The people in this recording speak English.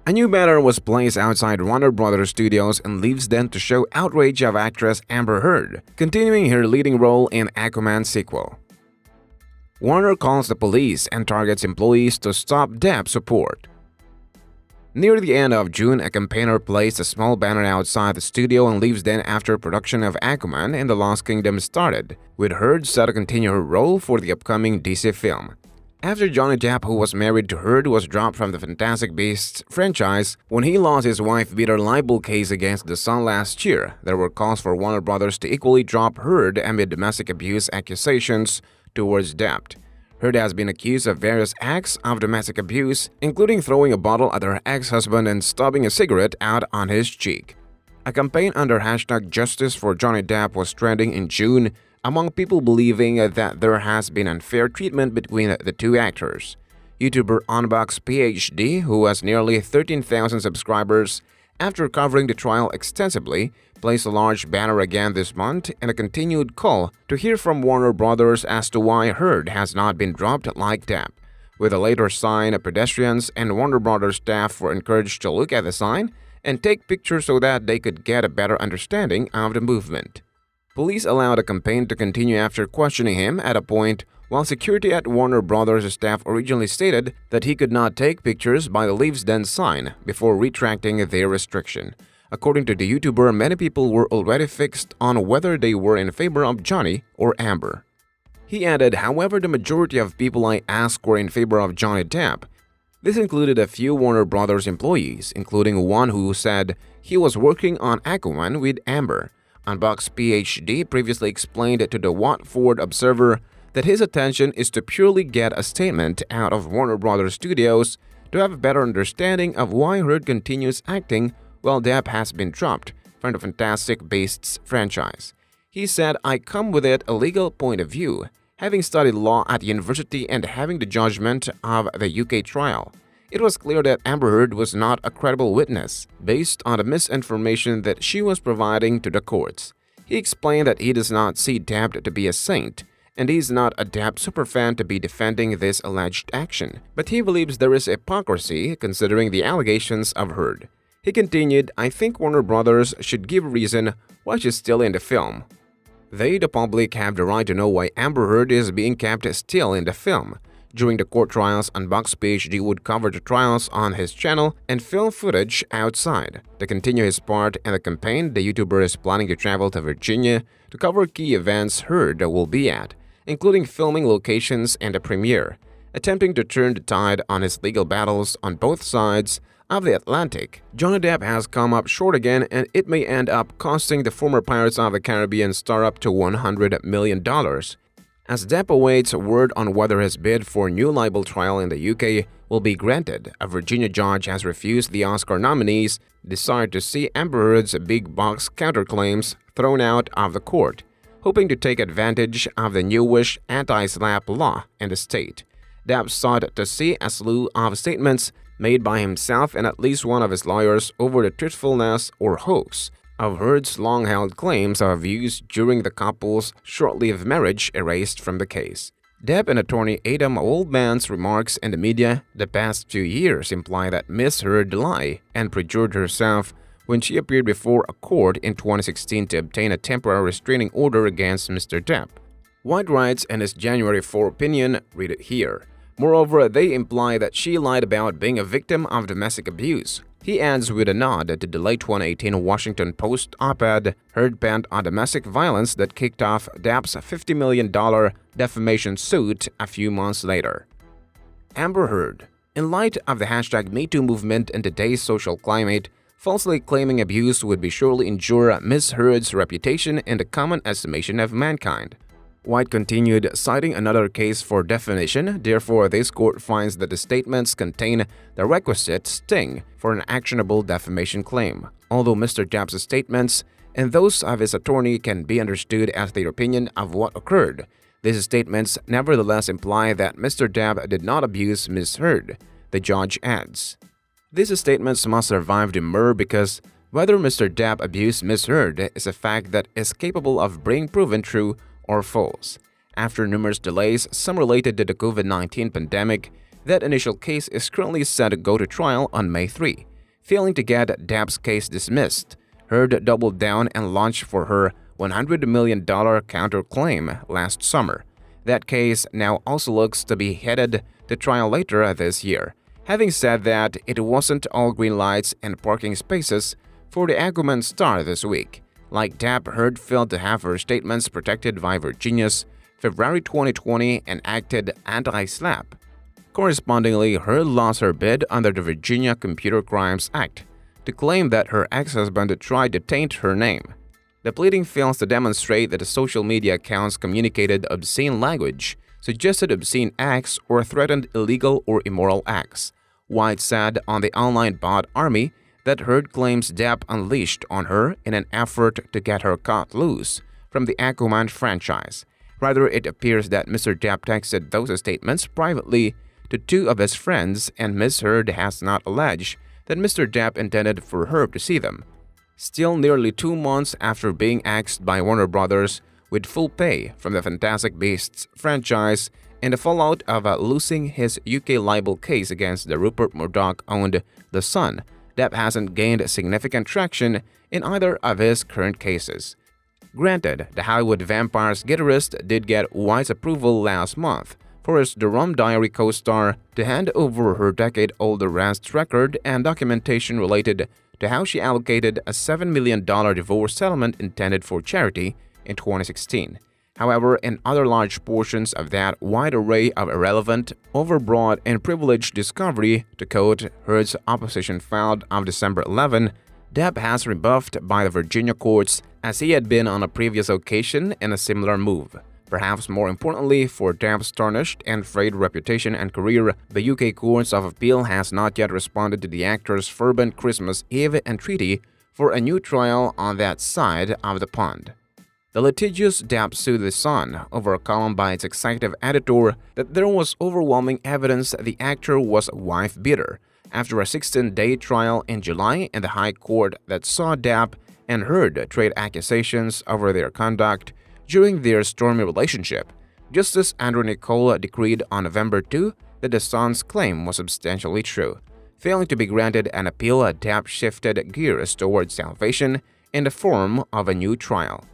A new banner was placed outside Warner Brothers Studios in Leavesden to show outrage of actress Amber Heard, continuing her leading role in Aquaman sequel. Warner calls the police and targets employees to stop Depp support. Near the end of June, a campaigner placed a small banner outside the studio in Leavesden after production of Aquaman in the Lost Kingdom started, with Heard set to continue her role for the upcoming DC film. After Johnny Depp, who was married to Heard, was dropped from the Fantastic Beasts franchise when he lost his wife-beater libel case against The Sun last year, there were calls for Warner Brothers to equally drop Heard amid domestic abuse accusations towards Depp. Heard has been accused of various acts of domestic abuse, including throwing a bottle at her ex-husband and stubbing a cigarette out on his cheek. A campaign under hashtag Justice for Johnny Depp was trending in June among people believing that there has been unfair treatment between the two actors. YouTuber Unbox PhD, who has nearly 13,000 subscribers, after covering the trial extensively, placed a large banner again this month and a continued call to hear from Warner Brothers as to why Heard has not been dropped like Depp. With a later sign, pedestrians and Warner Brothers staff were encouraged to look at the sign and take pictures so that they could get a better understanding of the movement. Police allowed the campaign to continue after questioning him at a point, while security at Warner Brothers staff originally stated that he could not take pictures by the Leavesden sign before retracting their restriction. According to the YouTuber, many people were already fixed on whether they were in favor of Johnny or Amber. He added, however, the majority of people I asked were in favor of Johnny Depp. This included a few Warner Brothers employees, including one who said he was working on Aquaman with Amber. Unbox PhD previously explained to the Watford Observer that his intention is to purely get a statement out of Warner Brothers Studios to have a better understanding of why Heard continues acting while Depp has been dropped from the Fantastic Beasts franchise. He said, I come with it a legal point of view, having studied law at university and having the judgment of the UK trial. It was clear that Amber Heard was not a credible witness, based on the misinformation that she was providing to the courts. He explained that he does not see Depp to be a saint, and he's not a Depp superfan to be defending this alleged action, but he believes there is hypocrisy considering the allegations of Heard. He continued, I think Warner Brothers should give a reason why she's still in the film. They, the public, have the right to know why Amber Heard is being kept still in the film. During the court trials, Unbox PhD would cover the trials on his channel and film footage outside. To continue his part in the campaign, the YouTuber is planning to travel to Virginia to cover key events Heard will be at, including filming locations and a premiere, attempting to turn the tide on his legal battles on both sides of the Atlantic. Johnny Depp has come up short again, and it may end up costing the former Pirates of the Caribbean star up to $100 million. As Depp awaits word on whether his bid for a new libel trial in the UK will be granted, a Virginia judge has refused the Oscar nominees' desire to see Amber Heard's big box counterclaims thrown out of the court, hoping to take advantage of the newish anti-SLAPP law in the state. Depp sought to see a slew of statements made by himself and at least one of his lawyers over the truthfulness or hoax of Heard's long-held claims of abuse during the couple's short-lived marriage erased from the case. Depp and attorney Adam Waldman's remarks in the media the past few years imply that Ms. Heard lied and perjured herself when she appeared before a court in 2016 to obtain a temporary restraining order against Mr. Depp. White writes in his January 4 opinion, read it here. Moreover, they imply that she lied about being a victim of domestic abuse. He adds with a nod to the late 2018 Washington Post op-ed Heard penned on domestic violence that kicked off Depp's $50 million defamation suit a few months later. Amber Heard. In light of the hashtag MeToo movement in today's social climate, falsely claiming abuse would be surely injure Ms. Heard's reputation in the common estimation of mankind. White continued, citing another case for defamation. Therefore, this court finds that the statements contain the requisite sting for an actionable defamation claim. Although Mr. Depp's statements and those of his attorney can be understood as their opinion of what occurred, these statements nevertheless imply that Mr. Depp did not abuse Ms. Heard, the judge adds. These statements must survive demur because whether Mr. Depp abused Ms. Heard is a fact that is capable of being proven true or false. After numerous delays, some related to the COVID-19 pandemic, that initial case is currently set to go to trial on May 3. Failing to get Depp's case dismissed, Heard doubled down and launched for her $100 million counterclaim last summer. That case now also looks to be headed to trial later this year. Having said that, it wasn't all green lights and parking spaces for the Aquaman star this week. Like Depp, Heard failed to have her statements protected by Virginia's February 2020 enacted anti-SLAPP. Correspondingly, Heard lost her bid under the Virginia Computer Crimes Act to claim that her ex-husband tried to taint her name. The pleading fails to demonstrate that the social media accounts communicated obscene language, suggested obscene acts, or threatened illegal or immoral acts. White said on the online bot army that Heard claims Depp unleashed on her in an effort to get her cut loose from the Aquaman franchise. Rather, it appears that Mr. Depp texted those statements privately to two of his friends, and Ms. Heard has not alleged that Mr. Depp intended for her to see them. Still, nearly 2 months after being axed by Warner Brothers with full pay from the Fantastic Beasts franchise and the fallout of losing his UK libel case against the Rupert Murdoch-owned The Sun, Depp hasn't gained significant traction in either of his current cases. Granted, the Hollywood Vampires guitarist did get White's approval last month for his The Rum Diary co-star to hand over her decade-old arrest record and documentation related to how she allocated a $7 million divorce settlement intended for charity in 2016. However, in other large portions of that wide array of irrelevant, overbroad, and privileged discovery, to quote Heard's opposition filed on December 11, Depp has rebuffed by the Virginia courts as he had been on a previous occasion in a similar move. Perhaps more importantly for Depp's tarnished and frayed reputation and career, the UK Courts of Appeal has not yet responded to the actor's fervent Christmas Eve entreaty for a new trial on that side of the pond. The litigious Depp sued The Sun over a column by its executive editor that there was overwhelming evidence the actor was wife-beater after a 16-day trial in July in the High Court that saw Depp and Heard trade accusations over their conduct during their stormy relationship. Justice Andrew Nicole decreed on November 2 that The Sun's claim was substantially true. Failing to be granted an appeal, Depp shifted gears towards salvation in the form of a new trial.